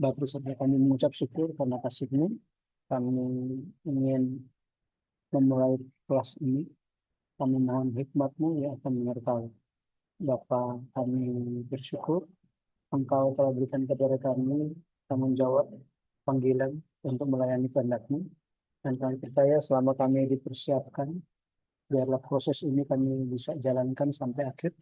Bapak Serta kami mengucap syukur karena kasih-Mu. Kami ingin memulai kelas ini. Kami mohon hikmat-Mu yang akan menyertai. Bapa, kami bersyukur Engkau telah berikan kepada kami tanggung jawab panggilan untuk melayani kehendak-Mu. Dan kami percaya selama kami dipersiapkan, biarlah proses ini kami bisa jalankan sampai akhir.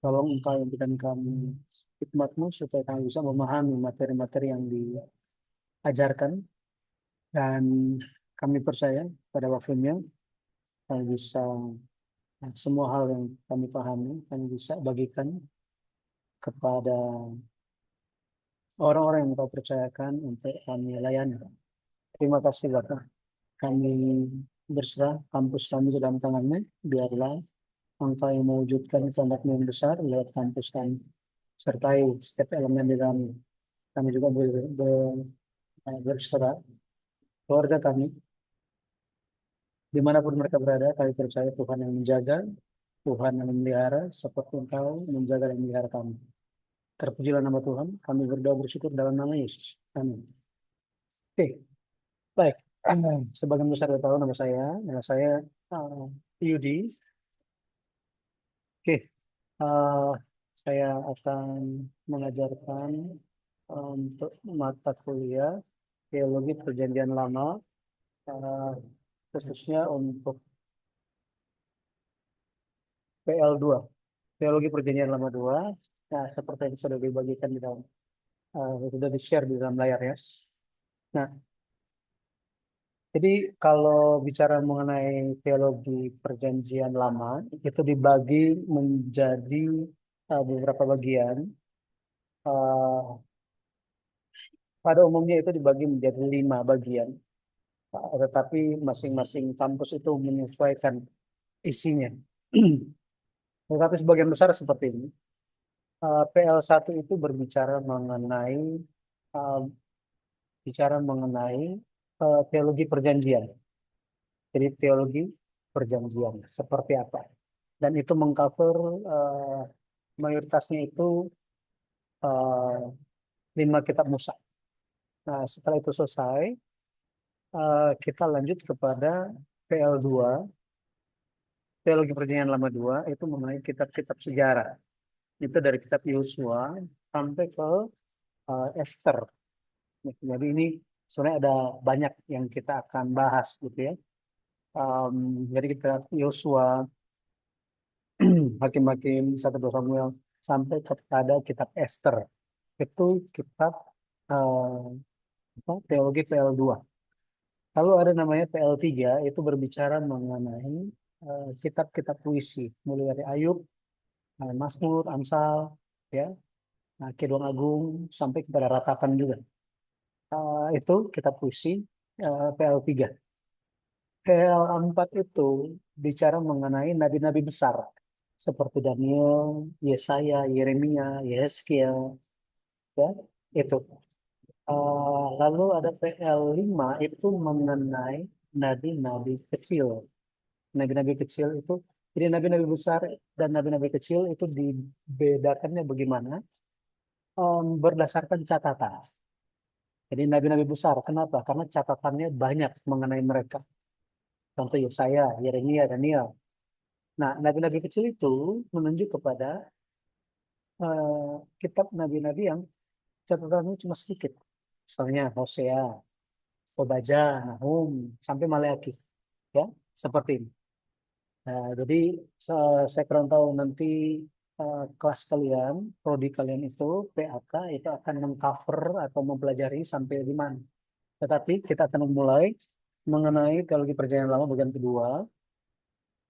Tolong Engkau yang berikan kami hikmat-Mu supaya kami bisa memahami materi-materi yang diajarkan. Dan kami percaya pada waktunya kami bisa semua hal yang kami pahami, kami bisa bagikan kepada orang-orang yang Engkau percayakan untuk kami layani. Terima kasih Bapak. Kami berserah kampus kami ke dalam tangan-Mu. Biarlah Engkau yang mewujudkan kehendak-Mu yang besar lewat kampus kami. Sertai setiap elemen di dalamnya. Kami juga berserah keluarga kami. Dimanapun mereka berada, kami percaya Tuhan yang menjaga, Tuhan yang memelihara, seperti Engkau menjaga dan memelihara kami. Terpujilah nama Tuhan. Kami berdoa bersyukur dalam nama Yesus. Amin. Oke, baik. Sebagian besar sudah tahu nama saya Yudi. Oke, eh, saya akan mengajarkan untuk mata kuliah Teologi Perjanjian Lama, eh, khususnya untuk PL2, Teologi Perjanjian Lama 2. Nah, seperti yang sudah dibagikan di dalam, sudah di-share di dalam layar ya. Nah, jadi kalau bicara mengenai teologi perjanjian lama, itu dibagi menjadi beberapa bagian. Uh, pada umumnya itu dibagi menjadi 5 bagian, tetapi masing-masing kampus itu menyesuaikan isinya. Tetapi sebagian besar seperti ini. PL1 itu berbicara mengenai uh, teologi perjanjian. Jadi teologi perjanjian seperti apa? Dan itu mengcover mayoritasnya itu uh, 5 kitab Musa. Nah, setelah itu selesai, kita lanjut kepada PL2, Teologi Perjanjian Lama 2, itu mengenai kitab-kitab sejarah. Itu dari kitab Yosua sampai ke Esther. Jadi ini sebenarnya ada banyak yang kita akan bahas gitu ya. Jadi kita Yosua, Hakim-Hakim, 1 Samuel, sampai kepada kitab Esther. Itu kitab teologi PL2. Lalu ada namanya PL3, itu berbicara mengenai kitab-kitab puisi, mulai dari Ayub, Mazmur, Amsal, ya, Kidung Agung, sampai kepada Ratapan juga. Itu kitab puisi PL3. PL4 itu bicara mengenai nabi-nabi besar, seperti Daniel, Yesaya, Yeremia, Yehezkiel, ya, itu. Lalu ada PL5 itu mengenai nabi-nabi kecil. Nabi-nabi kecil itu, jadi nabi-nabi besar dan nabi-nabi kecil itu dibedakannya bagaimana? Berdasarkan catatan. Jadi nabi-nabi besar, kenapa? Karena catatannya banyak mengenai mereka. Contoh Yesaya, Yeremia, Daniel. Nah, nabi-nabi kecil itu menunjuk kepada kitab nabi-nabi yang catatannya cuma sedikit. Misalnya Hosea, Obadja, Nahum, sampai Maleakhi. Ya, seperti ini. Nah, jadi saya kurang tahu nanti kelas kalian, prodi kalian itu, PAK, itu akan mengcover atau mempelajari sampai di mana. Tetapi kita akan memulai mengenai teologi perjanjian lama bagian kedua,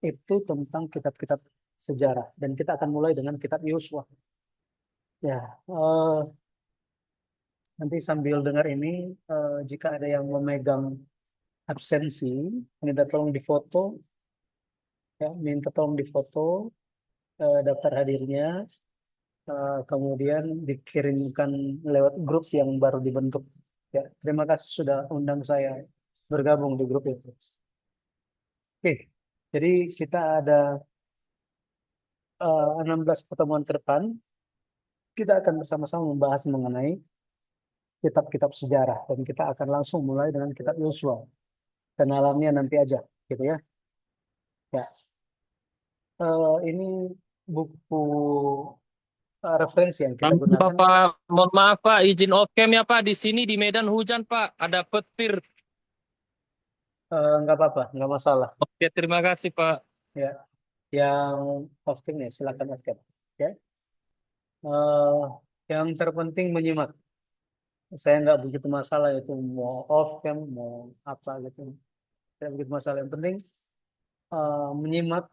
itu tentang kitab-kitab sejarah. Dan kita akan mulai dengan kitab Yosua. Ya, nanti sambil dengar ini, jika ada yang memegang absensi, minta tolong difoto, ya, minta tolong difoto daftar hadirnya, kemudian dikirimkan lewat grup yang baru dibentuk. Ya, terima kasih sudah undang saya bergabung di grup itu. Oke, jadi kita ada 16 pertemuan ke depan. kita akan bersama-sama membahas mengenai kitab-kitab sejarah dan kita akan langsung mulai dengan kitab Yosua. Kenalannya nanti aja, gitu ya. Ya, ini buku referensi yang kita gunakan. Pak, mohon maaf Pak, izin off cam ya Pak. Di sini di Medan hujan Pak, ada petir. Nggak apa-apa, nggak masalah. Oke, terima kasih Pak. Ya, yang off cam ya, silakan off cam. Ya, Eh, yang terpenting menyimak. Saya nggak begitu masalah itu mau off cam, mau apa gitu. Tidak begitu masalah. Yang penting menyimak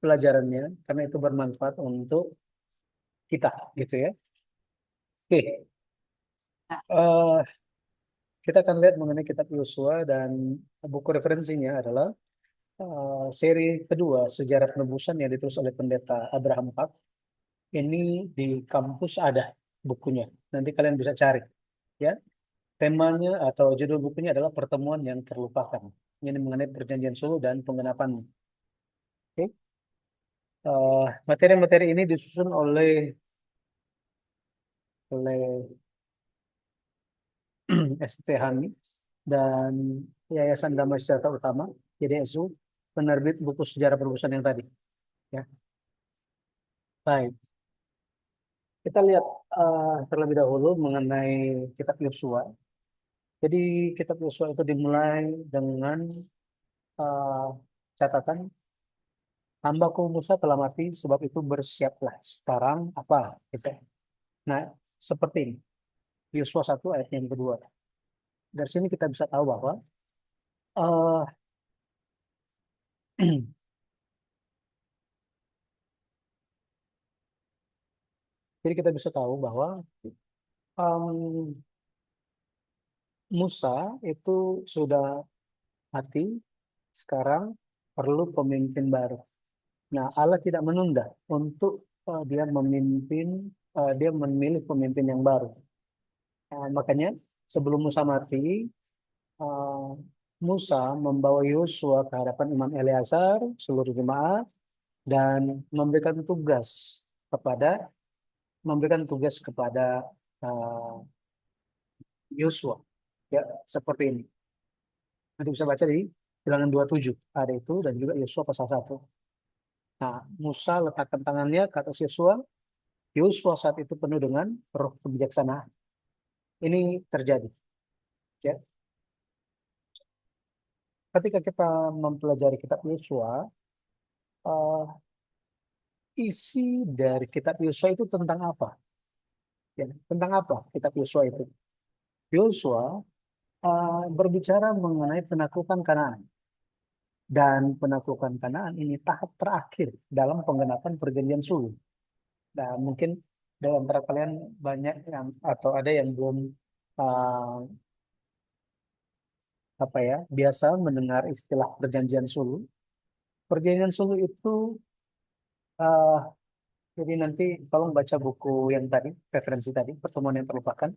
pelajarannya karena itu bermanfaat untuk kita, gitu ya. Oke, eh, kita akan lihat mengenai kitab Yosua dan buku referensinya adalah seri kedua Sejarah Penebusan yang ditulis oleh Pendeta Abraham Pak. Ini di kampus ada bukunya. Nanti kalian bisa cari, ya. Temanya atau judul bukunya adalah Pertemuan yang Terlupakan. Ini mengenai Perjanjian Solo dan penggenapannya. Oke. Materi-materi ini disusun oleh ST Hani dan Yayasan Damai Sejahtera Utama, YDSU, penerbit buku sejarah penebusan yang tadi. Ya, baik. Kita lihat terlebih dahulu mengenai kitab Yosua. Jadi kitab Yosua itu dimulai dengan eh, catatan hambaku Musa telah mati, sebab itu bersiaplah sekarang apa gitu. Nah, seperti ini. Yosua 1 ayat yang kedua. Dari sini kita bisa tahu bahwa eh, jadi kita bisa tahu bahwa em, Musa itu sudah mati, sekarang perlu pemimpin baru. Nah, Allah tidak menunda untuk dia memilih pemimpin yang baru. Nah, makanya sebelum Musa mati, eh, Musa membawa Yosua ke hadapan Imam Eleazar, seluruh jemaat, dan memberikan tugas kepada eh, Yosua. Ya, seperti ini. Nanti bisa baca di Bilangan 27 ada itu dan juga Yosua pasal 1. Nah, Musa letakkan tangannya ke atas Yosua. Yosua saat itu penuh dengan roh kebijaksanaan. Ini terjadi. Ya. Ketika kita mempelajari kitab Yosua, eh, isi dari kitab Yosua itu tentang apa? Ya, tentang apa kitab Yosua itu? Yosua berbicara mengenai penaklukan Kanaan. Dan penaklukan Kanaan ini tahap terakhir dalam penggenapan perjanjian sulh. Nah, mungkin dari antara kalian banyak yang atau ada yang belum uh, biasa mendengar istilah perjanjian sulh. Perjanjian sulh itu uh, jadi nanti tolong baca buku yang tadi, referensi tadi, Pertemuan yang Terlupakan,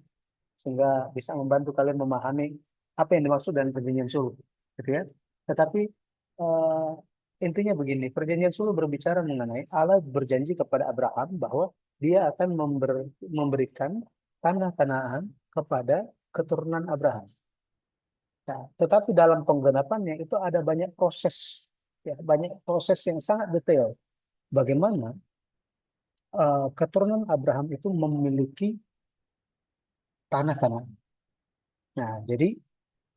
sehingga bisa membantu kalian memahami apa yang dimaksud dengan perjanjian sulh, gitu ya. Tetapi uh, intinya begini, perjanjian sulh berbicara mengenai Allah berjanji kepada Abraham bahwa dia akan memberikan tanah Kanaan kepada keturunan Abraham. Nah, tetapi dalam penggenapannya itu ada banyak proses, ya, banyak proses yang sangat detail. Bagaimana keturunan Abraham itu memiliki tanah Kanaan. Nah, jadi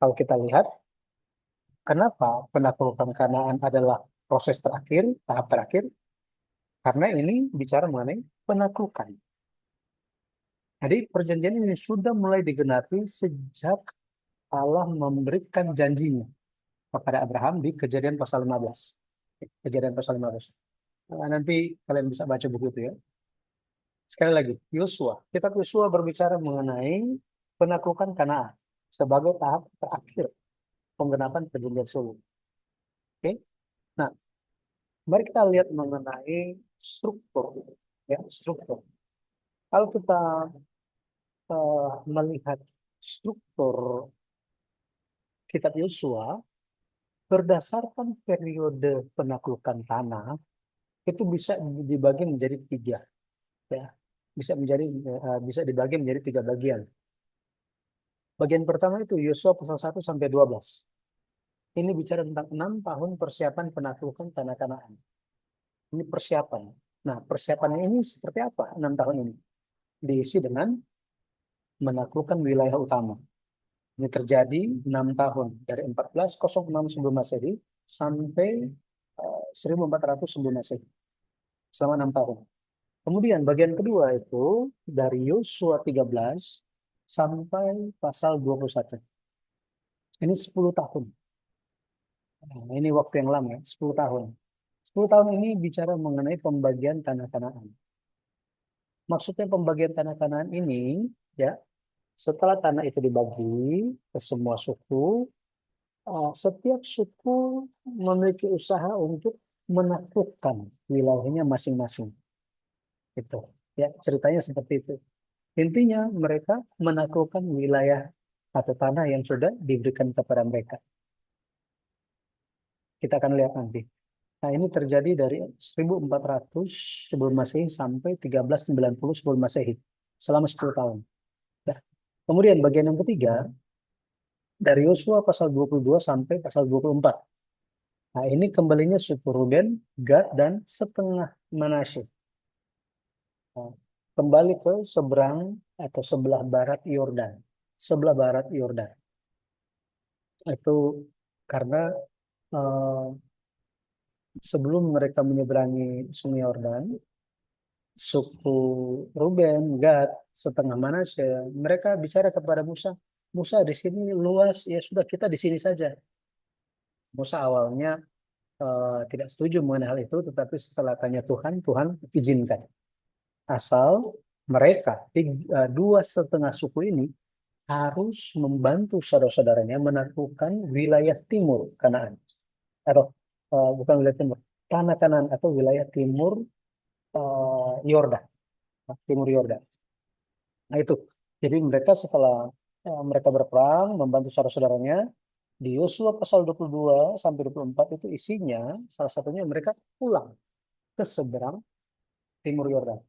kalau kita lihat, kenapa penaklukan Kanaan adalah proses terakhir, tahap terakhir? Karena ini bicara mengenai penaklukan. Jadi perjanjian ini sudah mulai digenapi sejak Allah memberikan janjinya kepada Abraham di Kejadian pasal 15. Kejadian pasal 15. Nah, nanti kalian bisa baca buku itu ya. Sekali lagi, Yosua. Kitab Yosua berbicara mengenai penaklukan Kanaan sebagai tahap terakhir penggenapan perjanjian sulh. Oke. Nah, mari kita lihat mengenai struktur, ya, struktur. Kalau kita melihat struktur kitab Yosua berdasarkan periode penaklukan tanah itu bisa dibagi menjadi tiga, ya. bisa dibagi menjadi 3 bagian. Bagian pertama itu Yosua pasal 1 sampai 12. Ini bicara tentang 6 tahun persiapan penaklukan tanah Kanaan. Ini persiapan. Nah, persiapannya ini seperti apa 6 tahun ini? Diisi dengan menaklukkan wilayah utama. Ini terjadi 6 tahun dari 1406 sebelum Masehi sampai 1400 sebelum Masehi. Selama 6 tahun. Kemudian bagian kedua itu dari Yosua 13 sampai pasal 21. Ini 10 tahun. Nah, ini waktu yang lama, 10 tahun. 10 tahun ini bicara mengenai pembagian tanah Kanaan. Maksudnya pembagian tanah Kanaan ini, ya, setelah tanah itu dibagi ke semua suku, setiap suku memiliki usaha untuk menaklukkan wilayahnya masing-masing. Itu, ya, ceritanya seperti itu. Intinya mereka menaklukkan wilayah atau tanah yang sudah diberikan kepada mereka. Kita akan lihat nanti. Nah, ini terjadi dari 1400 sebelum Masehi sampai 1390 sebelum Masehi. Selama 10 tahun. Nah, kemudian bagian yang ketiga, dari Yosua pasal 22 sampai pasal 24. Nah, ini kembalinya suku Ruben, Gad, dan setengah Manasye. Nah, kembali ke seberang atau sebelah barat Yordan. Sebelah barat Yordan. Itu karena eh, sebelum mereka menyeberangi Sungai Yordan, suku Ruben, Gad, setengah Manasye, mereka bicara kepada Musa, Musa di sini luas, ya sudah kita di sini saja. Musa awalnya tidak setuju mengenai hal itu, tetapi setelah tanya Tuhan, Tuhan izinkan. Asal mereka, dua setengah suku ini, harus membantu saudara-saudaranya menaklukkan wilayah timur Kanaan. Atau bukan wilayah timur, tanah Kanaan atau wilayah timur Yordan. Timur Yordan. Nah itu, jadi mereka setelah mereka berperang, membantu saudara-saudaranya, di Yosua pasal 22 sampai 24 itu isinya, salah satunya mereka pulang ke seberang timur Yordan.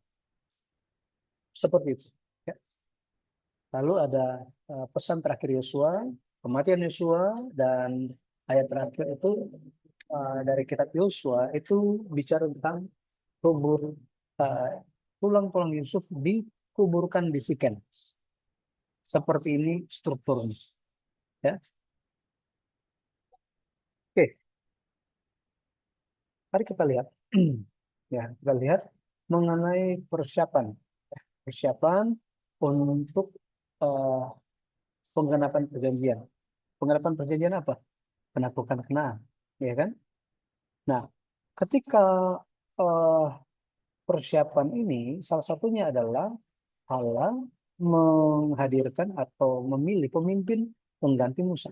Seperti itu. Ya. Lalu ada pesan terakhir Yosua, kematian Yosua, dan ayat terakhir itu dari kitab Yosua itu bicara tentang kubur uh, tulang-tulang Yusuf dikuburkan di Sikem. Seperti ini strukturnya. Ya. Oke, mari kita lihat. Ya, kita lihat mengenai persiapan. Persiapan untuk uh, penggenapan perjanjian. Penggenapan perjanjian apa? Penaklukan Kanaan, ya kan? Nah, ketika uh, persiapan ini, salah satunya adalah Allah menghadirkan atau memilih pemimpin pengganti Musa.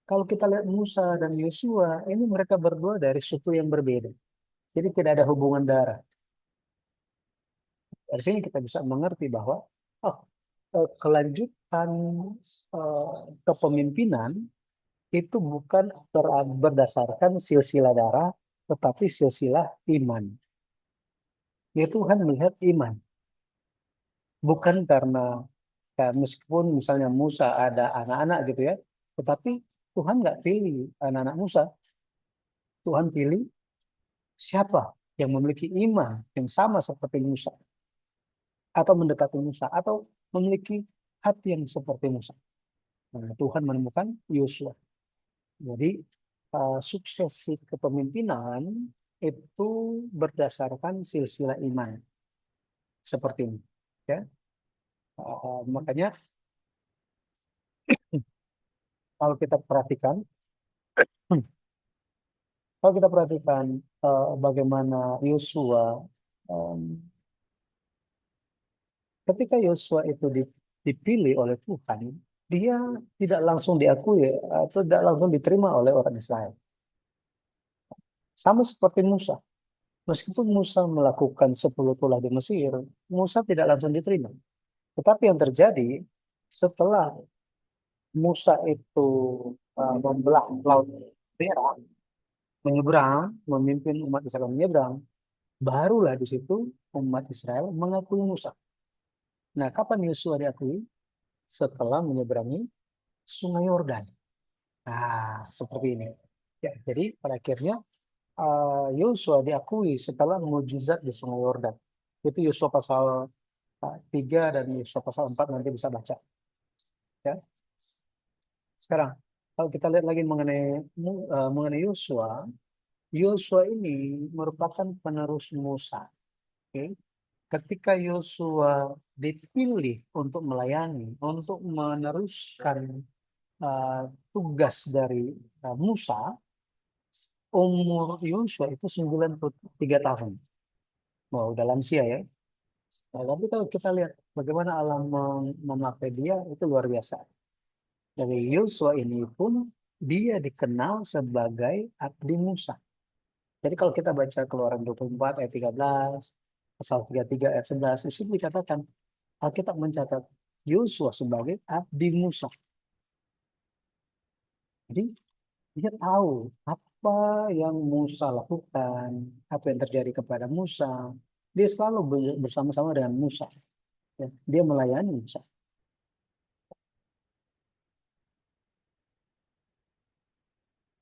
Kalau kita lihat Musa dan Yosua, ini mereka berdua dari suku yang berbeda. Jadi tidak ada hubungan darah. Dari sini kita bisa mengerti bahwa oh, kelanjutan kepemimpinan itu bukan berdasarkan silsilah darah, tetapi silsilah iman. Ya Tuhan melihat iman. Bukan karena ya, meskipun misalnya Musa ada anak-anak gitu ya, tetapi Tuhan nggak pilih anak-anak Musa. Tuhan pilih siapa yang memiliki iman yang sama seperti Musa, atau mendekati Musa, atau memiliki hati yang seperti Musa. Nah, Tuhan menemukan Yosua. Jadi suksesi kepemimpinan itu berdasarkan silsilah iman seperti ini. Ya, makanya kalau kita perhatikan, kalau kita perhatikan bagaimana Yosua, em, ketika Yosua itu dipilih oleh Tuhan, dia tidak langsung diakui atau tidak langsung diterima oleh orang Israel. Sama seperti Musa. Meskipun Musa melakukan 10 tulah di Mesir, Musa tidak langsung diterima. Tetapi yang terjadi setelah Musa itu membelah Laut Merah, menyeberang, memimpin umat Israel menyeberang, barulah di situ umat Israel mengakui Musa. Nah, kapan Yosua diakui? Setelah menyeberangi Sungai Yordan. Nah, seperti ini. Ya, jadi pada akhirnya Yosua diakui setelah mukjizat di Sungai Yordan. Itu Yosua pasal 3 dan Yosua pasal 4 nanti bisa baca. Ya. Sekarang, kalau kita lihat lagi mengenai Yosua, Yosua ini merupakan penerus Musa. Oke. Ketika Yosua dipilih untuk melayani, untuk meneruskan tugas dari Musa, umur Yosua itu 93 tahun. Wah, udah lansia ya. Nah, tapi kalau kita lihat bagaimana Allah memakai dia, itu luar biasa. Dari Yosua ini pun dia dikenal sebagai abdi Musa. Jadi kalau kita baca Keluaran 24 ayat 13, pasal 33 ayat 11, di situ dikatakan Alkitab mencatat Yosua sebagai abdi Musa. Jadi dia tahu apa yang Musa lakukan, apa yang terjadi kepada Musa. Dia selalu bersama-sama dengan Musa. Ya, dia melayani Musa.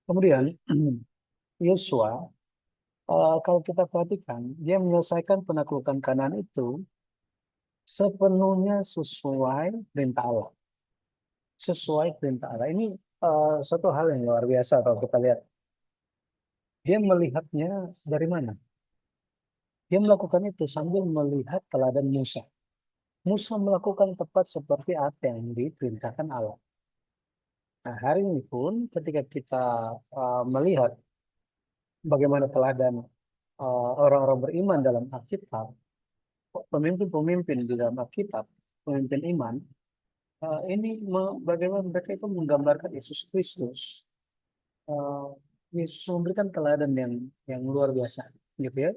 Kemudian Yosua, kalau kita perhatikan, dia menyelesaikan penaklukan Kanaan itu sepenuhnya sesuai perintah Allah. Sesuai perintah Allah. Ini satu hal yang luar biasa kalau kita lihat. Dia melihatnya dari mana? Dia melakukan itu sambil melihat teladan Musa. Musa melakukan tepat seperti apa yang diperintahkan Allah. Nah, hari ini pun ketika kita melihat bagaimana teladan orang-orang beriman dalam Alkitab, pemimpin-pemimpin di dalam Alkitab, pemimpin iman, ini bagaimana mereka itu menggambarkan Yesus Kristus. Uh, Yesus memberikan teladan yang luar biasa, gitu ya.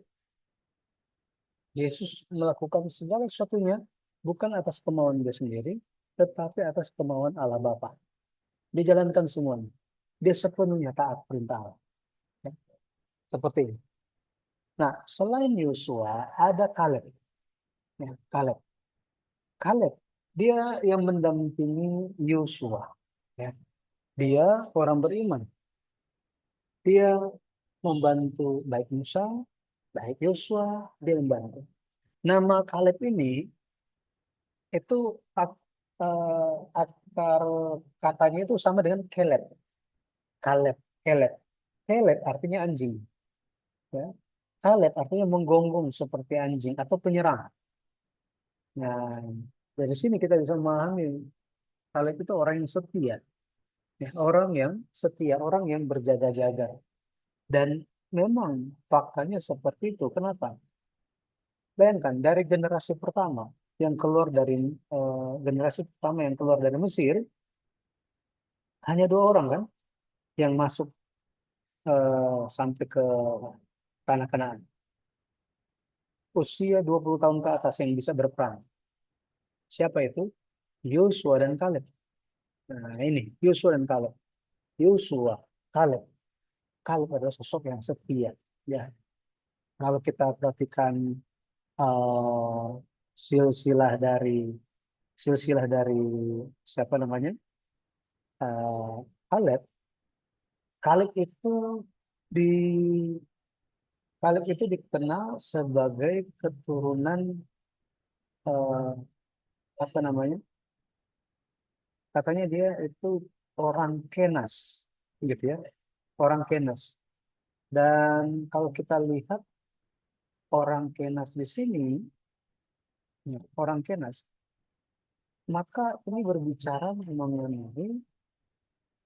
Yesus melakukan segala sesuatunya bukan atas kemauan dia sendiri, tetapi atas kemauan Allah Bapa. Dijalankan semuanya. Dia sepenuhnya taat perintah Allah. Ya, seperti ini. Nah, selain Yosua, ada Kaleb. Ya, Kaleb. Kaleb, dia yang mendampingi Yosua. Ya. Dia orang beriman. Dia membantu baik Musa, baik Yosua, dia membantu. Nama Kaleb ini itu akar katanya itu sama dengan Caleb. Kaleb, Caleb. Caleb artinya anjing. Ya. Caleb artinya menggonggong seperti anjing atau penyerang. Nah, dari sini kita bisa memahami Caleb itu orang yang setia. Ya, orang yang setia, orang yang berjaga-jaga. Dan memang faktanya seperti itu. Kenapa? Bayangkan dari generasi pertama yang keluar dari generasi pertama yang keluar dari Mesir, hanya 2 orang kan yang masuk sampai ke tanah Kanaan. Usia 20 tahun ke atas yang bisa berperang. Siapa itu? Yosua dan Kaleb. Nah, ini Yosua dan Kaleb. Yosua, Kaleb. Kaleb adalah sosok yang setia. Ya, kalau kita perhatikan uh, silsilah dari silsilah dari siapa namanya? Kaleb. Kaleb itu di Kaleb itu dikenal sebagai keturunan uh, apa namanya? Katanya dia itu orang Kenas, gitu ya, orang Kenas. Dan kalau kita lihat orang Kenas di sini, ya, orang Kenas, maka ini berbicara mengenai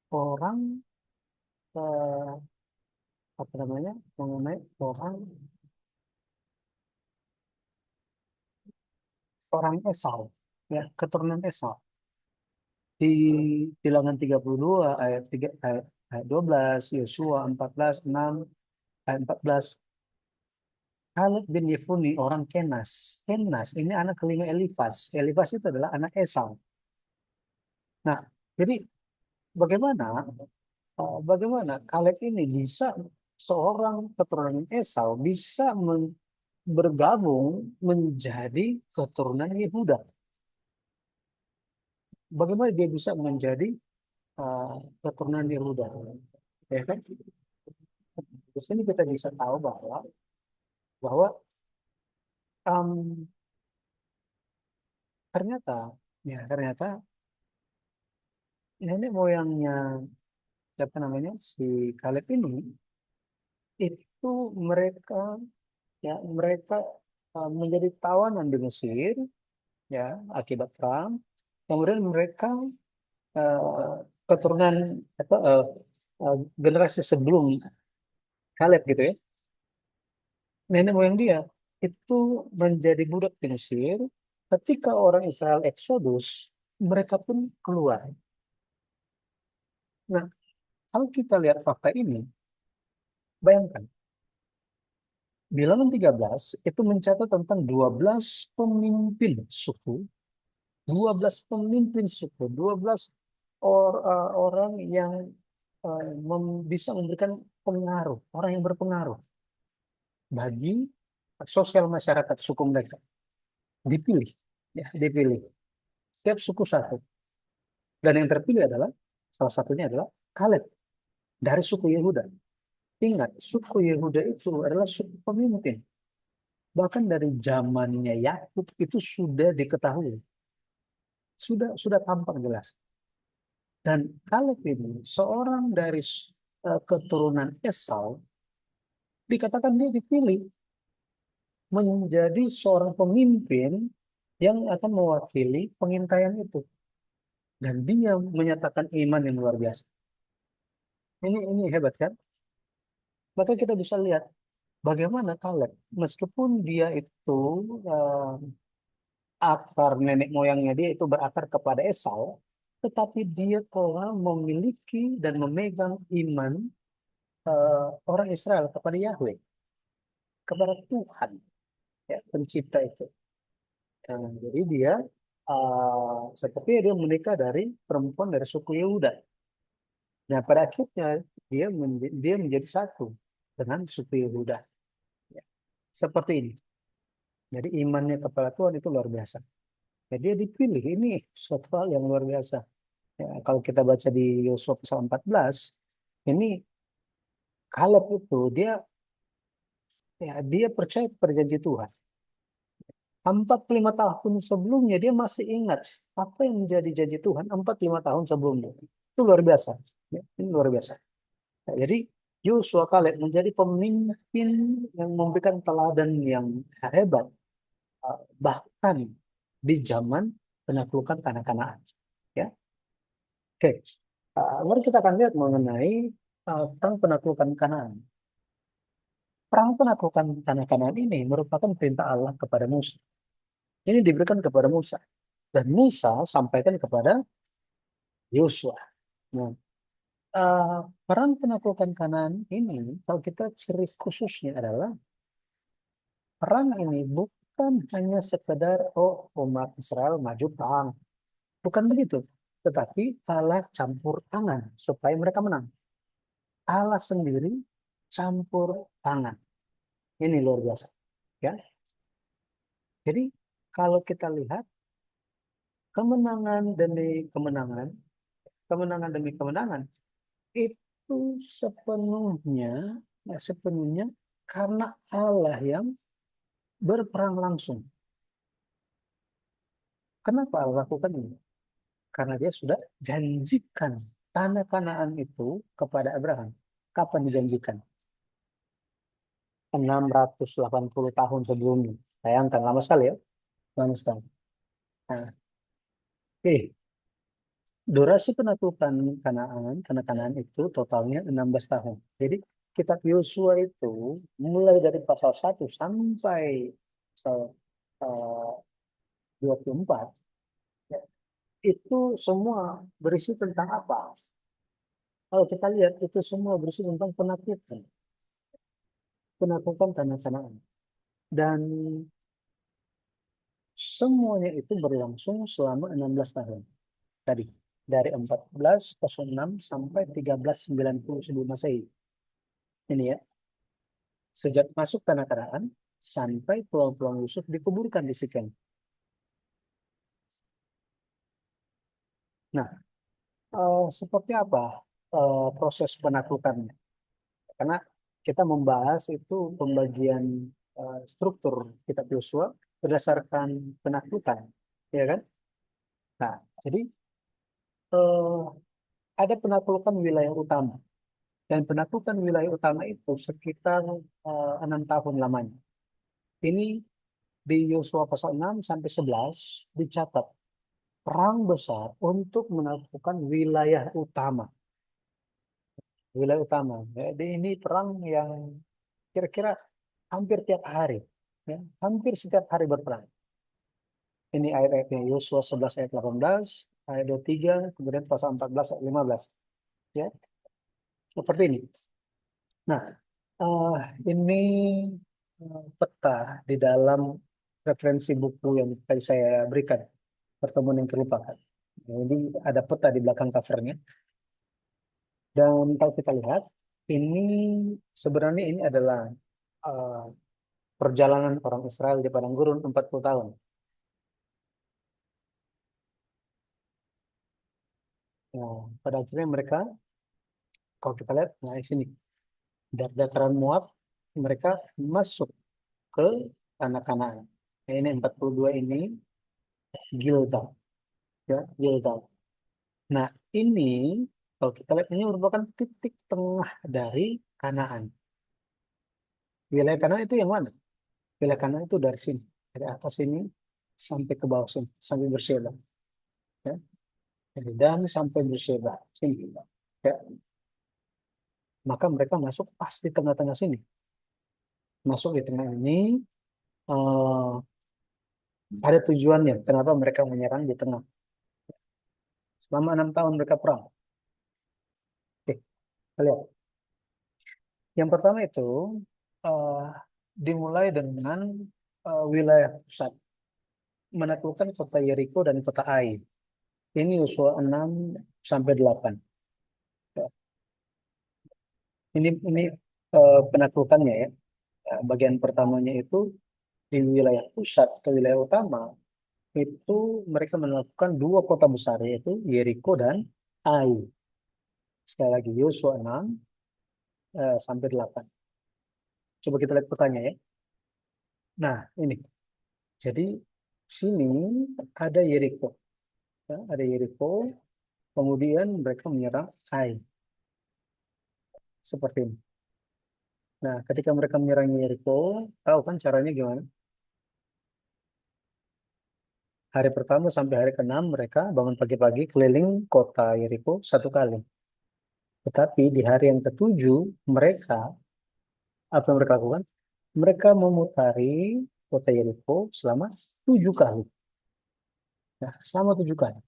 orang eh, apa namanya, mengenai orang Esau, ya, keturunan Esau. Di Bilangan 32 ayat 3 ayat 12, Yosua 14 6 ayat 14. Kaleb bin Yefune orang Kenas. Kenas ini anak kelima Elifas. Elifas itu adalah anak Esau. Nah, jadi bagaimana bagaimana Kaleb ini bisa seorang keturunan Esau bisa bergabung menjadi keturunan Yehuda. Bagaimana dia bisa menjadi keturunan Yehuda? Ya kan? Di sini kita bisa tahu bahwa em, ternyata nenek moyangnya siapa namanya si Kaleb ini itu mereka menjadi tawanan di Mesir ya akibat perang. Kemudian mereka keturunan apa generasi sebelum Kaleb gitu ya. Nenek moyang dia itu menjadi budak di Mesir. Ketika orang Israel Exodus, mereka pun keluar. Nah, kalau kita lihat fakta ini, bayangkan, Bilangan 13 itu mencatat tentang 12 pemimpin suku, 12 pemimpin suku, 12 orang yang bisa memberikan pengaruh, orang yang berpengaruh bagi sosial masyarakat suku mereka. Dipilih, ya, dipilih. Setiap suku satu. Dan yang terpilih adalah, salah satunya adalah Kaleb dari suku Yehuda. Ingat, suku Yehuda itu adalah suku pemimpin. Bahkan dari zamannya Yakub itu sudah diketahui, sudah tampak jelas. Dan Kaleb ini seorang dari keturunan Esau, dikatakan dia dipilih menjadi seorang pemimpin yang akan mewakili pengintaian itu. Dan dia menyatakan iman yang luar biasa. Ini hebat kan? Maka kita bisa lihat bagaimana Kaleb, meskipun dia itu eh, akar nenek moyangnya dia itu berakar kepada Esau, tetapi dia telah memiliki dan memegang iman orang Israel kepada Yahweh, kepada Tuhan, ya, pencipta itu. Jadi dia seperti dia menikah dari perempuan dari suku Yehuda. Nah, pada akhirnya dia menjadi satu dengan suku Yehuda. Ya, seperti ini. Jadi imannya kepada Tuhan itu luar biasa. Ya, dia dipilih. Ini suatu hal yang luar biasa. Ya, kalau kita baca di Yosua pasal 14, ini Kaleb itu dia percaya perjanji Tuhan. 45 tahun sebelumnya dia masih ingat apa yang menjadi janji Tuhan 45 tahun sebelumnya. Itu luar biasa. Ya, ini luar biasa. Ya, jadi Yosua Kaleb menjadi pemimpin yang memberikan teladan yang hebat bahkan di zaman penaklukan tanah Kanaan. Ya, oke. Mari kita akan lihat mengenai perang penaklukan Kanaan. Perang penaklukan tanah Kanaan ini merupakan perintah Allah kepada Musa. Ini diberikan kepada Musa dan Musa sampaikan kepada Yosua. Nah, eh, perang penaklukan Kanaan ini, kalau kita ciri khususnya adalah perang ini bukan hanya sekedar umat Israel maju perang, bukan begitu. Tetapi Allah campur tangan supaya mereka menang. Allah sendiri campur tangan. Ini luar biasa, ya. Jadi kalau kita lihat kemenangan demi kemenangan, kemenangan demi kemenangan itu sepenuhnya karena Allah yang berperang langsung. Kenapa Allah lakukan ini? Karena dia sudah janjikan tanah Kanaan itu kepada Abraham. Kapan dijanjikan? 680 tahun sebelumnya. Bayangkan, lama sekali ya. Lama sekali. Nah, oke. Durasi penaklukan tanah Kanaan itu totalnya 16 tahun. Jadi kitab Yosua itu mulai dari pasal 1 sampai pasal 24 ya, itu semua berisi tentang apa? Kalau kita lihat itu semua berisi tentang penaklukan tanah Kanaan. Dan semuanya itu berlangsung selama 16 tahun. Tadi dari 1406 sampai 1390 sebelum Masehi. Ini ya, sejak masuk tanah Kanaan sampai tulang-tulang Yusuf dikuburkan di Sikem. Nah, seperti apa proses penaklukannya? Karena kita membahas itu pembagian struktur kitab Yosua berdasarkan penaklukan, ya kan? Nah, jadi eh, ada penaklukan wilayah utama, dan penaklukan wilayah utama itu sekitar 6 tahun lamanya. Ini di Yosua pasal 6 sampai 11 dicatat perang besar untuk menaklukkan wilayah utama. Wilayah utama. Jadi ini perang yang kira-kira hampir tiap hari. Ya, hampir setiap hari berperang. Ini ayat-ayatnya Yosua 11 ayat 18, ayat 23, kemudian pasal 14 ayat 15. Ya, seperti ini. Nah, eh, ini peta di dalam referensi buku yang tadi saya berikan, Pertemuan yang Terlupakan. Nah, ini ada peta di belakang covernya. Dan kalau kita lihat, ini sebenarnya ini adalah eh, perjalanan orang Israel di padang gurun 40 tahun. Nah, pada akhirnya mereka, kalau kita lihat, nah di sini, dataran Moab, mereka masuk ke tanah Kanaan. Nah, ini 42 ini Gilgal, ya, Gilgal. Nah, ini kalau kita lihat ini merupakan titik tengah dari Kanaan. Wilayah Kanaan itu yang mana? Wilayah Kanaan itu dari sini, dari atas sini sampai ke bawah sini, sampai Beersheba. Ya. Dari Dan sampai Beersheba, sini. Ya. Maka mereka masuk pas di tengah-tengah sini. Masuk di tengah ini, eh, ada tujuannya. Kenapa mereka menyerang di tengah? Selama 6 tahun mereka perang. Oke, kita lihat. Yang pertama itu eh, dimulai dengan wilayah pusat, menaklukkan kota Yeriko dan kota Ai. Ini Yosua 6 sampai 8. Ya, ini penaklukannya ya. Ya, bagian pertamanya itu di wilayah pusat atau wilayah utama itu mereka menaklukkan dua kota besar yaitu Yeriko dan Ai. Sekali lagi Yosua 6 sampai 8. Coba kita lihat petanya ya. Nah, ini. Jadi sini ada Yeriko. Ya, ada Yeriko. Kemudian mereka menyerang Ai. Seperti ini. Nah, ketika mereka menyerang Yeriko, tahu kan caranya gimana? Hari pertama sampai hari ke-6 mereka bangun pagi-pagi keliling kota Yeriko satu kali. Tetapi di hari yang ketujuh mereka, apa yang mereka lakukan? Mereka memutari kota Yeriko selama 7 kali. Nah, selama 7 kali.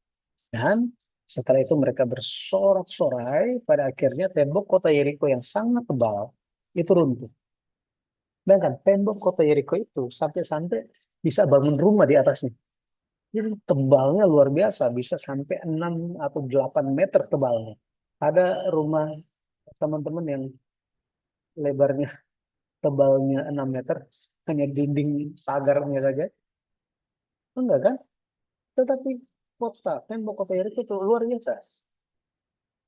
Dan setelah itu mereka bersorak-sorai, pada akhirnya tembok kota Yeriko yang sangat tebal itu runtuh. Bahkan tembok kota Yeriko itu sampai-sampai bisa bangun rumah di atasnya. Jadi tebalnya luar biasa, bisa sampai 6 atau 8 meter tebalnya. Ada rumah teman-teman yang lebarnya, tebalnya 6 meter, hanya dinding pagarnya saja. Enggak kan? Tetapi tembok kota Yeriko itu luar biasa.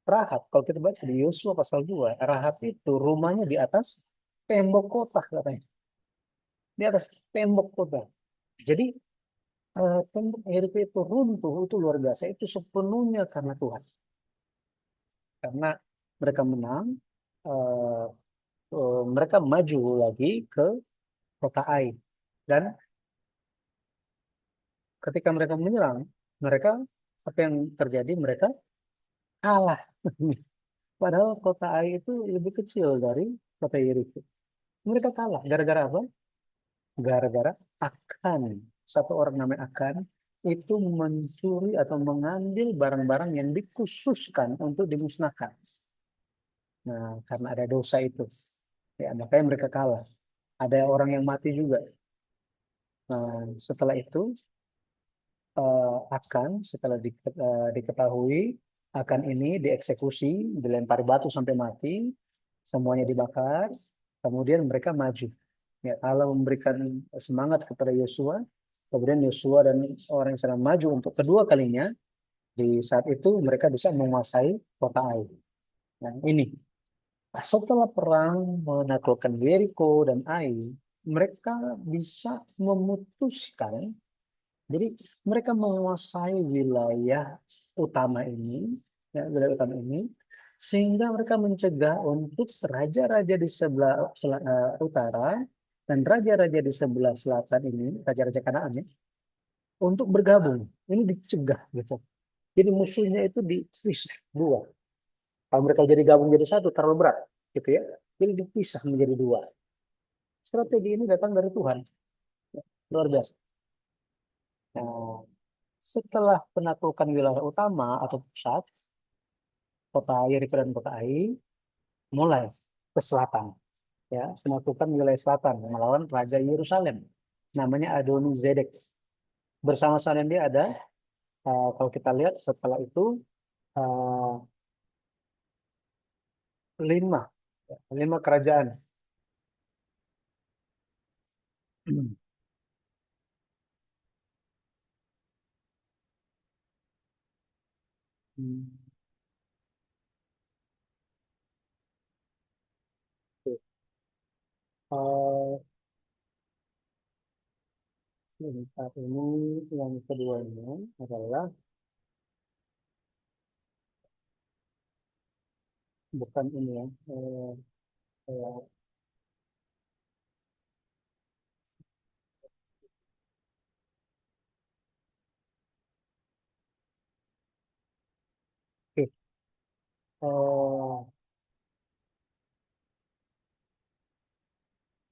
Rahab, kalau kita baca di Yosua pasal 2, Rahab itu rumahnya di atas tembok kota katanya. Di atas tembok kota. Jadi tembok Yeriko itu runtuh, itu luar biasa. Itu sepenuhnya karena Tuhan. Karena mereka menang, eh, mereka maju lagi ke kota Ai. Dan ketika mereka menyerang, mereka apa yang terjadi? Mereka kalah. Padahal kota Ai itu lebih kecil dari kota Yeriko. Mereka kalah. Gara-gara apa? Gara-gara Akan. Satu orang namanya Akan itu mencuri atau mengambil barang-barang yang dikhususkan untuk dimusnahkan. Nah, karena ada dosa itu, ya makanya mereka kalah. Ada orang yang mati juga. Nah, setelah itu Akan setelah diketahui Akan ini dieksekusi, dilempari batu sampai mati, semuanya dibakar, kemudian mereka maju. Ya, Allah memberikan semangat kepada Yosua. Kemudian Yosua dan orang Israel maju untuk kedua kalinya. Di saat itu mereka bisa menguasai kota Ai. Nah, ini setelah perang menaklukkan Yeriko dan Ai, mereka bisa memutuskan. Jadi mereka menguasai wilayah utama ini, ya, wilayah utama ini, sehingga mereka mencegah untuk raja-raja di sebelah utara dan raja-raja di sebelah selatan ini, raja-raja Kanaan ya, untuk bergabung. Ini dicegah gitu. Jadi musuhnya itu dipisah dua. Kalau mereka jadi gabung jadi satu terlalu berat, gitu ya. Jadi dipisah menjadi dua. Strategi ini datang dari Tuhan, luar biasa. Nah, setelah penaklukan wilayah utama atau pusat, kota Yeriko dan kota Ai, mulai ke selatan, ya, penaklukan wilayah selatan melawan Raja Yerusalem, namanya Adoni Zedek. Bersama-sama dia ada, kalau kita lihat setelah itu eh, lima, lima kerajaan. Hmm. Eh, Saat ini yang keduanya adalah bukan ini ya. Eh, oke. Eh,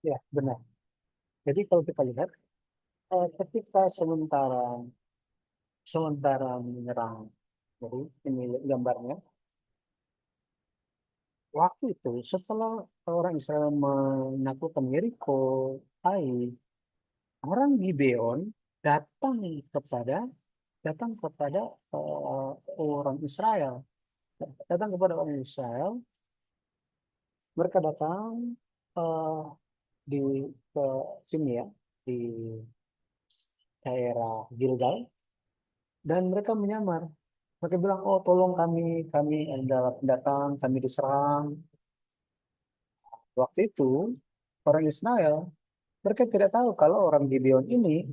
ya benar. Jadi kalau kita lihat, ketika sementara sementara menyerang, jadi ini gambarnya. Waktu itu setelah orang Israel menaklukkan Yeriko, Ai, orang Gibeon datang kepada datang kepada orang Israel, datang kepada orang Israel. Mereka datang eh, di ke sini ya, di daerah Gilgal, dan mereka menyamar. Mereka bilang, oh tolong kami adalah pendatang, kami diserang. Waktu itu orang Israel, mereka tidak tahu kalau orang Gibeon ini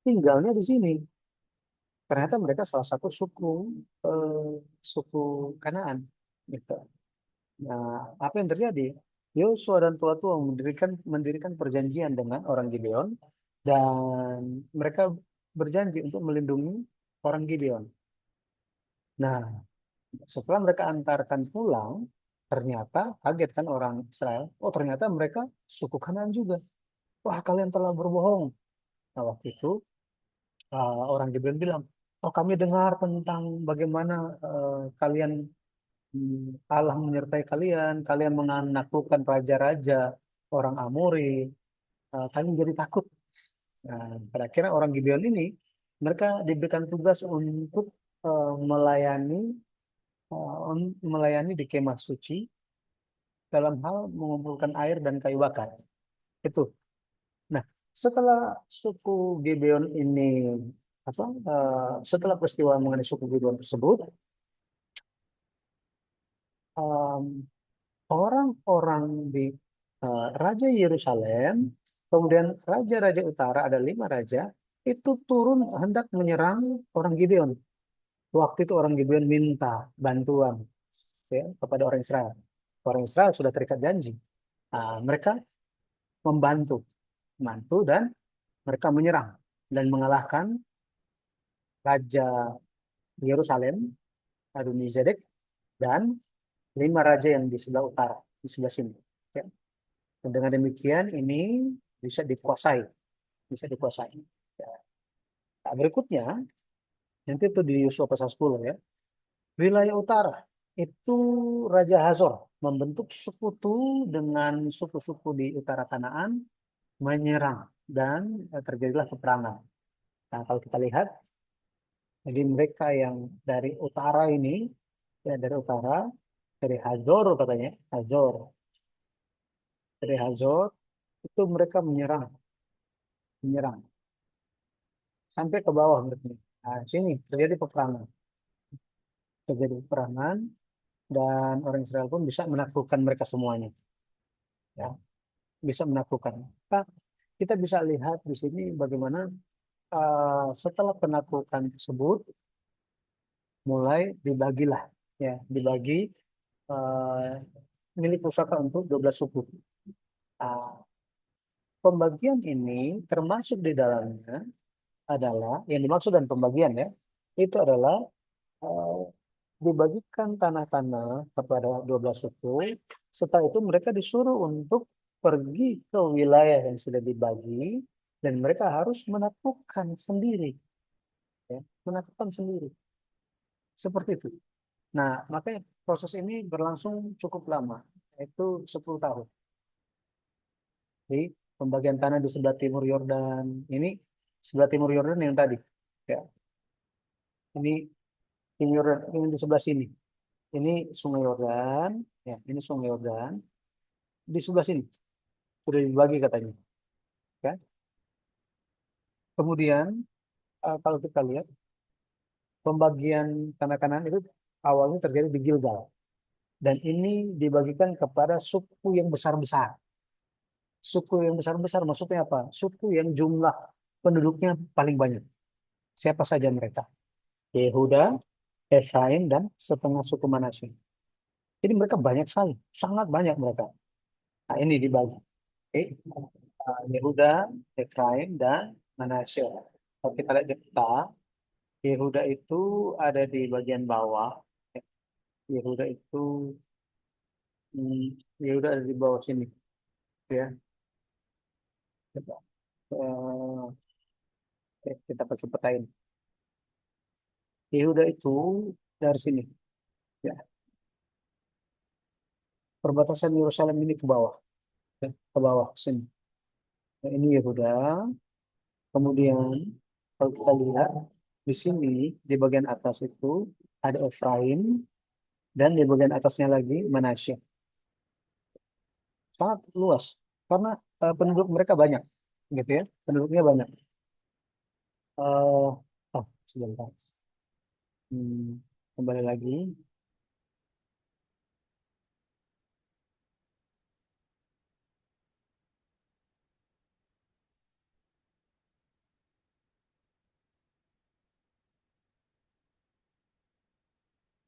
tinggalnya di sini. Ternyata mereka salah satu eh, suku Kanaan, gitu. Nah, apa yang terjadi? Yosua dan tua-tua mendirikan perjanjian dengan orang Gibeon, dan mereka berjanji untuk melindungi orang Gibeon. Nah, setelah mereka antarkan pulang, ternyata kaget kan orang Israel. Oh, ternyata mereka suku Kanaan juga. Wah, kalian telah berbohong. Nah, waktu itu orang Gibeon bilang, oh kami dengar tentang bagaimana kalian Allah menyertai kalian, kalian menaklukkan raja-raja orang Amori, kami jadi takut. Nah, pada akhirnya orang Gibeon ini, mereka diberikan tugas untuk melayani di kemah suci dalam hal mengumpulkan air dan kayu bakar. Itu. Nah, setelah suku Gibeon ini setelah peristiwa mengenai suku Gibeon tersebut, em, orang-orang di Raja Yerusalem, kemudian raja-raja utara, ada lima raja, itu turun hendak menyerang orang Gibeon. Waktu itu orang Gibeon minta bantuan, ya, kepada orang Israel. Orang Israel sudah terikat janji. Mereka membantu, dan mereka menyerang dan mengalahkan Raja Yerusalem, Adonizedek, dan lima raja yang di sebelah utara, di sebelah sini. Ya. Dan dengan demikian ini bisa dikuasai, bisa dikuasai. Ya. Nah, berikutnya, nanti itu di Yosua pasal 10 ya. Wilayah utara itu Raja Hazor membentuk sekutu dengan suku-suku di utara Kanaan, menyerang, dan terjadilah peperangan. Nah, kalau kita lihat, jadi mereka yang dari utara ini, ya dari utara, dari Hazor katanya, Hazor, dari Hazor. itu mereka menyerang sampai ke bawah mereka. Nah, sini terjadi peperangan dan orang Israel pun bisa menaklukkan mereka semuanya, ya, bisa menaklukkan. Maka kita bisa lihat di sini bagaimana setelah penaklukan tersebut mulai dibagilah, ya, dibagi eh, milik pusaka untuk 12 suku. Ah, pembagian ini termasuk di dalamnya adalah yang dimaksud dan pembagian, ya, itu adalah eh, dibagikan tanah-tanah kepada 12 suku. Setelah itu mereka disuruh untuk pergi ke wilayah yang sudah dibagi dan mereka harus menaklukkan sendiri, ya, menaklukkan sendiri. Seperti itu. Nah, makanya proses ini berlangsung cukup lama, yaitu 10 tahun. Jadi pembagian tanah di sebelah timur Yordan, ini sebelah timur Yordan yang tadi, ya, ini timur Yordan, ini di sebelah sini. Ini Sungai Yordan, ya, ini Sungai Yordan. Di sebelah sini sudah dibagi katanya, ya. Kemudian kalau kita lihat pembagian tanah kanan itu awalnya terjadi di Gilgal dan ini dibagikan kepada suku yang besar-besar. Suku yang besar-besar maksudnya apa? Suku yang jumlah penduduknya paling banyak. Siapa saja mereka? Yehuda, Efraim, dan setengah suku Manasye. Jadi mereka banyak sekali, sangat banyak mereka. Nah, ini dibagi. Oke. Yehuda, Efraim, dan Manasye. Kalau kita lihat di peta, Yehuda itu ada di bagian bawah. Yehuda itu, Yehuda ada di bawah sini, ya. Coba, kita pakai peta ini. Yehuda itu dari sini, ya. Perbatasan Yerusalem ini ke bawah, ya, ke bawah sini. Nah, ini Yehuda. Kemudian kalau kita lihat di sini di bagian atas itu ada Efraim dan di bagian atasnya lagi Manasye. Sangat luas karena penduduk mereka banyak, gitu ya. Penduduknya banyak. Sebentar. Hmm, kembali lagi.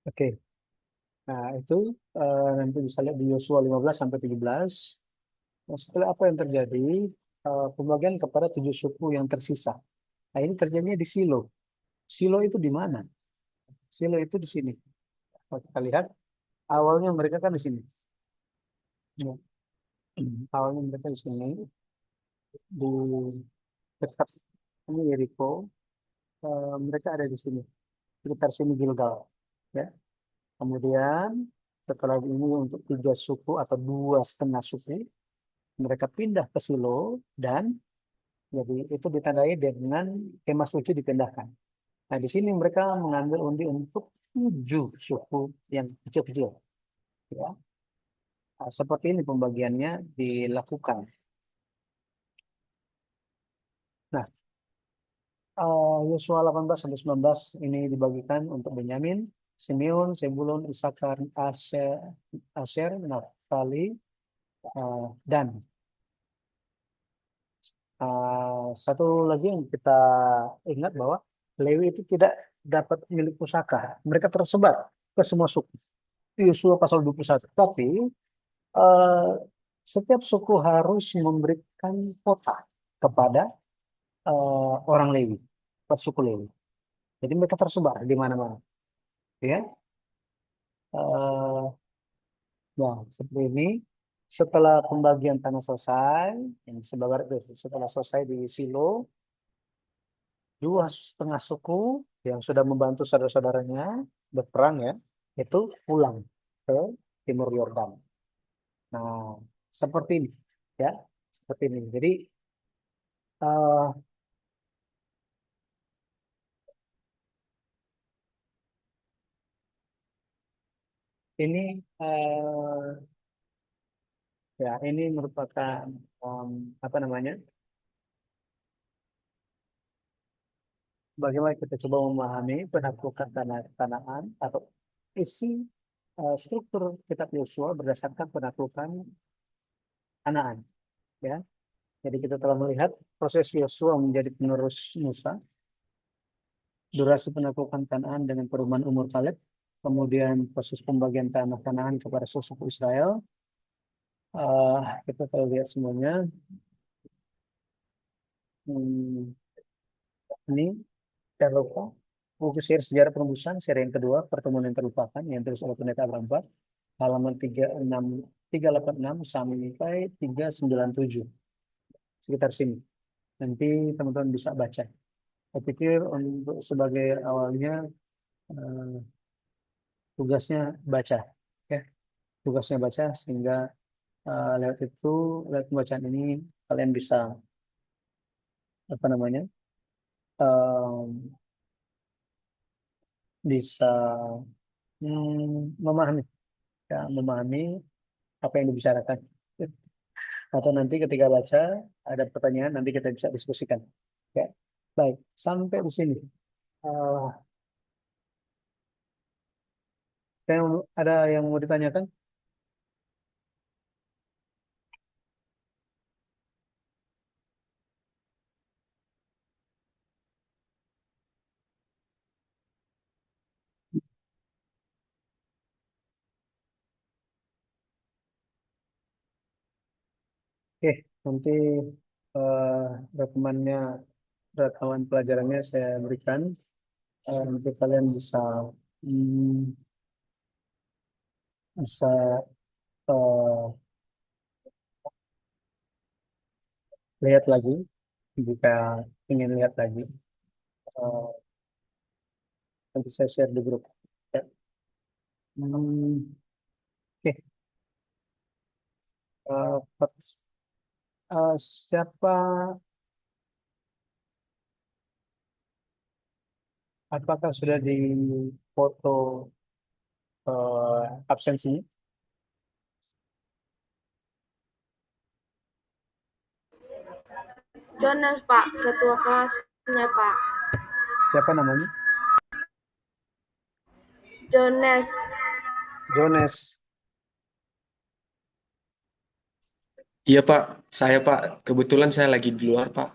Oke. Nah, itu nanti bisa lihat di Yosua 15 sampai 17. Nah, setelah apa yang terjadi? Pembagian kepada 7 suku yang tersisa. Nah, ini terjadinya di Silo. Silo itu di mana? Silo itu di sini. Kalau kita lihat, awalnya mereka kan di sini. Ya. Awalnya mereka di sini, di dekat ini Yeriko. Mereka ada di sini, sekitar sini Gilgal. Ya. Kemudian setelah ini untuk 3 suku atau 2,5 suku, mereka pindah ke Silo dan jadi itu ditandai dengan kemah suci dipindahkan. Nah, di sini mereka mengambil undi untuk 7 suku yang kecil-kecil. Ya. Nah, seperti ini pembagiannya dilakukan. Nah, Yosua 18 sampai 19 ini dibagikan untuk Benyamin, Simeon, Zebulun, Isakar, Asher, Naftali, dan satu lagi yang kita ingat bahwa Lewi itu tidak dapat milik pusaka. Mereka tersebar ke semua suku. Yosua pasal 21. Tapi eh, setiap suku harus memberikan kota kepada orang Lewi, per suku Lewi. Jadi mereka tersebar di mana-mana, ya. Eh, ya, seperti ini. Setelah pembagian tanah selesai, yang setelah selesai di Silo, 2,5 suku yang sudah membantu saudara-saudaranya berperang, ya, itu pulang ke timur Yordan. Nah, seperti ini, ya, seperti ini. Jadi eh, ini ya ini merupakan apa namanya? Bagaimana kita coba memahami penaklukan Kanaan atau isi struktur kitab Yosua berdasarkan penaklukan Kanaan, ya. Jadi kita telah melihat proses Yosua menjadi penerus Musa, durasi penaklukan Kanaan dengan perubahan umur Kaleb, kemudian proses pembagian tanah Kanaan kepada suku Israel. Kita telah lihat semuanya. Hmm, ini jangan lupa buku seri sejarah penembusan seri yang kedua, pertemuan yang terlupakan, yang terus oleh pendeta Abraham, halaman 386 sampai 397, sekitar sini. Nanti teman-teman bisa baca. Saya pikir untuk sebagai awalnya eh, tugasnya baca, ya, tugasnya baca sehingga lewat itu, lewat pembacaan ini kalian bisa apa namanya, eh, bisa memahami, ya, memahami apa yang dibicarakan. Atau nanti ketika baca ada pertanyaan, nanti kita bisa diskusikan. Ya, baik, sampai di sini. Eh, ada yang mau ditanyakan? Oke, nanti eh, rekamannya, rekaman pelajarannya saya berikan. Nanti kalian bisa hmm, bisa eh, lihat lagi jika ingin lihat lagi. Eh, Nanti saya share di grup. Ya. Hmm, oke. Eh, siapa, apakah sudah di foto absensinya? Jonas Pak, ketua kelasnya Pak. Siapa namanya? Jonas. Jones. Iya Pak, saya Pak, kebetulan saya lagi di luar Pak.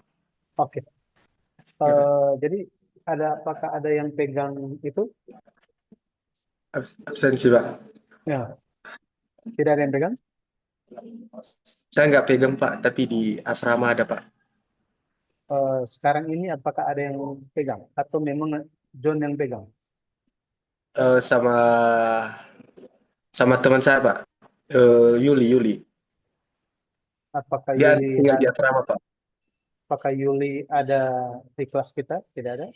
Oke. Iya Pak. Jadi apakah ada yang pegang itu? Absensi Pak. Ya, tidak ada yang pegang. Saya nggak pegang Pak, tapi di asrama ada Pak. Sekarang ini apakah ada yang pegang atau memang John yang pegang? Sama sama teman saya Pak, Yuli Yuli. Apakah Dia Yuli tinggal di asrama Pak. apakah Yuli ada di kelas kita? Tidak ada.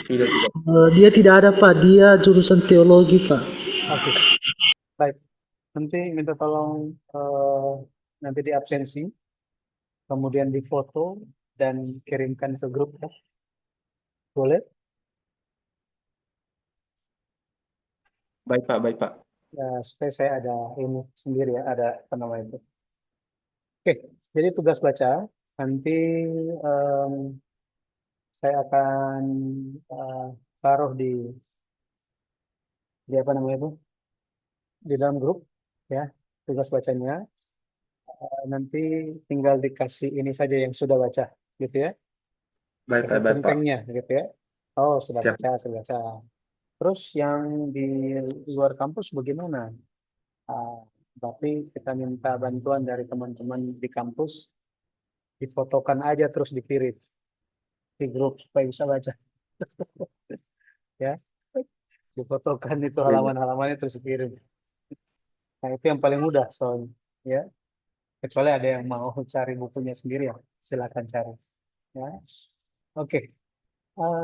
Tidak tidak. Dia tidak ada Pak, dia jurusan teologi Pak. Oke, baik. Nanti minta tolong nanti di absensi, kemudian difoto dan kirimkan ke grup, ya. Boleh? Baik Pak, baik Pak. Ya, supaya saya ada ini sendiri, ya, ada apa namanya itu. Oke, jadi tugas baca nanti em, saya akan eh, taruh di apa namanya itu, di dalam grup, ya, tugas bacanya. Nanti tinggal dikasih ini saja yang sudah baca, gitu ya, Baik kasih Pak, baik Pak. centengnya, gitu ya. Oh, sudah Siap. baca, sudah baca. Terus yang di luar kampus bagaimana? Ah, Berarti kita minta bantuan dari teman-teman di kampus, difotokan aja terus dikirim di grup supaya bisa baca, ya. Difotokan itu Iya, iya. halaman-halamannya terus dikirim. Nah, itu yang paling mudah soalnya, ya. Kecuali ada yang mau cari bukunya sendiri, ya silakan cari, ya. Oke.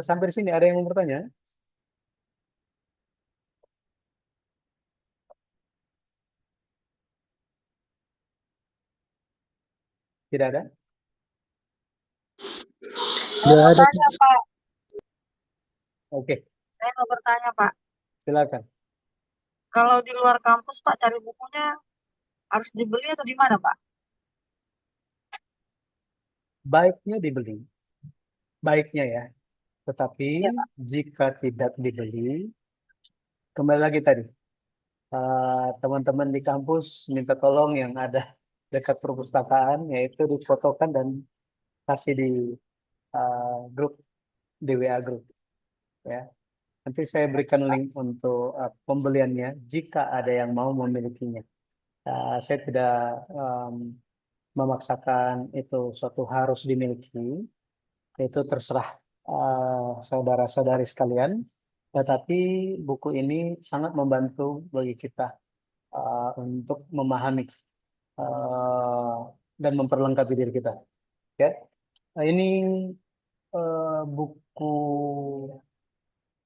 Sampai di sini ada yang mau bertanya? Tidak ada? Saya Tidak mau ada tanya Pak. Oke, Saya mau bertanya Pak. silakan. Kalau di luar kampus Pak cari bukunya harus dibeli atau di mana Pak? baiknya dibeli, baiknya ya. Tetapi jika tidak dibeli, kembali lagi tadi, teman-teman di kampus minta tolong yang ada dekat perpustakaan, yaitu difotokan dan kasih di grup, di WA grup. Ya. Nanti saya berikan link untuk pembeliannya jika ada yang mau memilikinya. Saya tidak memaksakan itu suatu harus dimiliki, itu terserah saudara-saudari sekalian. Tetapi buku ini sangat membantu bagi kita untuk memahami dan memperlengkapi diri kita. Ya, nah, ini buku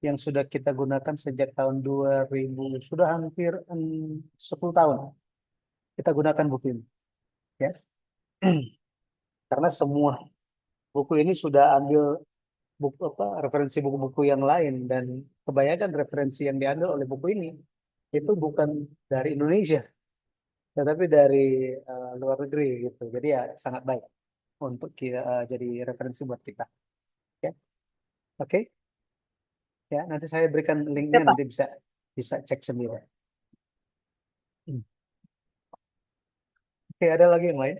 yang sudah kita gunakan sejak tahun 2000, sudah hampir 10 tahun kita gunakan buku ini. Ya. Karena semua buku ini sudah ambil referensi buku-buku yang lain, dan kebanyakan referensi yang diambil oleh buku ini itu bukan dari Indonesia, tetapi dari luar negeri gitu. Jadi ya sangat baik untuk jadi referensi buat kita. Ya, oke. Ya, nanti saya berikan linknya, nanti bisa cek sendiri. Oke, ada lagi yang lain?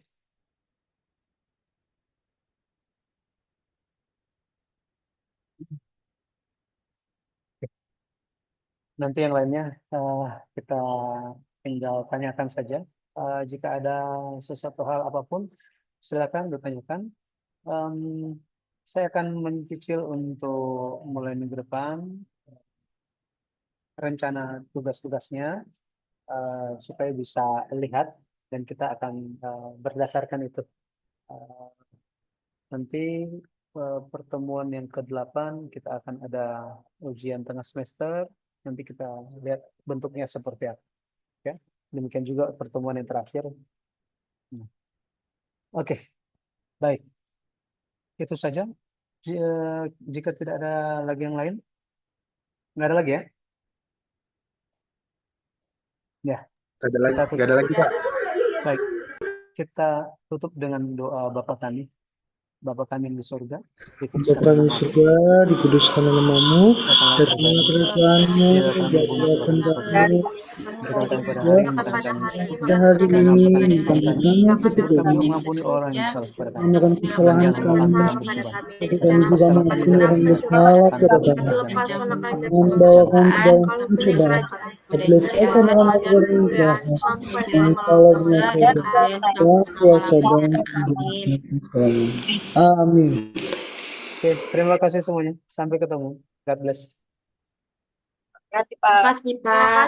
Nanti yang lainnya kita tinggal tanyakan saja. Jika ada sesuatu hal apapun, silakan ditanyakan. Saya akan mencicil untuk mulai minggu depan rencana tugas-tugasnya supaya bisa lihat, dan kita akan berdasarkan itu. Nanti pertemuan yang ke-8 kita akan ada ujian tengah semester. Nanti kita lihat bentuknya seperti apa. Ya, demikian juga pertemuan yang terakhir. Oke, baik. Itu saja. Jika tidak ada lagi yang lain, nggak ada lagi ya? Ya, Nggak ada lagi, kita tutup. nggak ada lagi, Pak. Baik, kita tutup dengan doa Bapa kami. Bapa kami yang di surga, Bapa kami di surga, dikuduskan namamu, datanglah kerajaanmu, jadilah kehendakmu, berikan pada hari ini makan kami. pada hari ini, Maafkan kami, seperti kami kami mengampuni orang yang salah kepada kami. mengampuni Dan kesalahan jangan bawa kami kami, dalam pencobaan. tapi kami juga mengampuni orang yang salah kepada kami. Jangan Jangan bawa kami ke dalam kalau pencobaan, tapi lepaskan Tuhan kami dari yang jahat. sampai Yang salah dengan dan kuasa dan kehidupan. Amin. Oke, terima kasih semuanya. Sampai ketemu. God bless. Terima kasih Pak.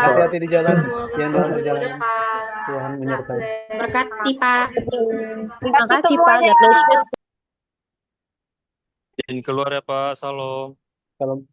Hati-hati di jalan, Ketemu yang dalam minggu perjalanan. depan. Tuhan menyertai. Berkati, Pak. Terima kasih Pak. God bless you. Izin keluar ya Pak, salam. Salam.